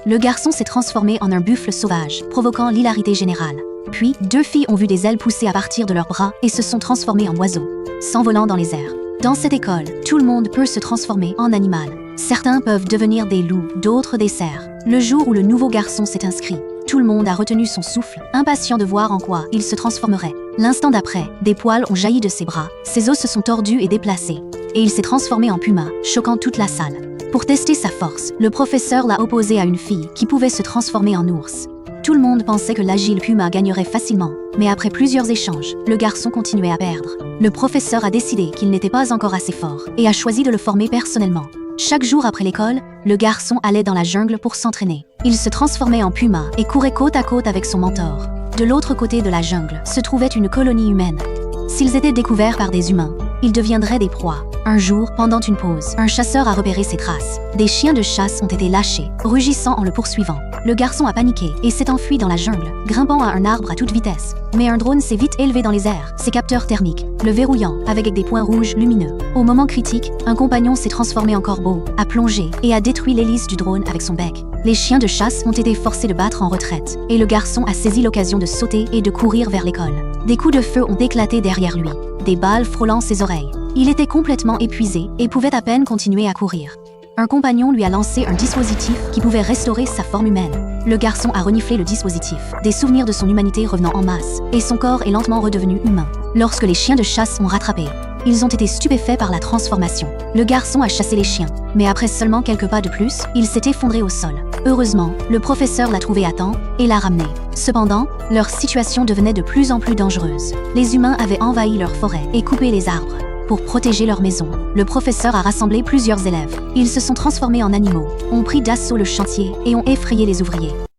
Le garçon s'est transformé en un buffle sauvage, provoquant l'hilarité générale. Puis, 2 filles ont vu des ailes pousser à partir de leurs bras et se sont transformées en oiseaux, s'envolant dans les airs. Dans cette école, tout le monde peut se transformer en animal. Certains peuvent devenir des loups, d'autres des cerfs. Le jour où le nouveau garçon s'est inscrit, tout le monde a retenu son souffle, impatient de voir en quoi il se transformerait. L'instant d'après, des poils ont jailli de ses bras, ses os se sont tordus et déplacés, et il s'est transformé en puma, choquant toute la salle. Pour tester sa force, le professeur l'a opposé à une fille qui pouvait se transformer en ours. Tout le monde pensait que l'agile puma gagnerait facilement, mais après plusieurs échanges, le garçon continuait à perdre. Le professeur a décidé qu'il n'était pas encore assez fort et a choisi de le former personnellement. Chaque jour après l'école, le garçon allait dans la jungle pour s'entraîner. Il se transformait en puma et courait côte à côte avec son mentor. De l'autre côté de la jungle se trouvait une colonie humaine. S'ils étaient découverts par des humains, ils deviendraient des proies. Un jour, pendant une pause, un chasseur a repéré ses traces. Des chiens de chasse ont été lâchés, rugissant en le poursuivant. Le garçon a paniqué et s'est enfui dans la jungle, grimpant à un arbre à toute vitesse. Mais un drone s'est vite élevé dans les airs, ses capteurs thermiques, le verrouillant avec des points rouges lumineux. Au moment critique, un compagnon s'est transformé en corbeau, a plongé et a détruit l'hélice du drone avec son bec. Les chiens de chasse ont été forcés de battre en retraite, et le garçon a saisi l'occasion de sauter et de courir vers l'école. Des coups de feu ont éclaté derrière lui, des balles frôlant ses oreilles. Il était complètement épuisé et pouvait à peine continuer à courir. Un compagnon lui a lancé un dispositif qui pouvait restaurer sa forme humaine. Le garçon a reniflé le dispositif, des souvenirs de son humanité revenant en masse, et son corps est lentement redevenu humain. Lorsque les chiens de chasse ont rattrapé, ils ont été stupéfaits par la transformation. Le garçon a chassé les chiens, mais après seulement quelques pas de plus, il s'est effondré au sol. Heureusement, le professeur l'a trouvé à temps et l'a ramené. Cependant, leur situation devenait de plus en plus dangereuse. Les humains avaient envahi leur forêt et coupé les arbres. Pour protéger leur maison, le professeur a rassemblé plusieurs élèves. Ils se sont transformés en animaux, ont pris d'assaut le chantier et ont effrayé les ouvriers.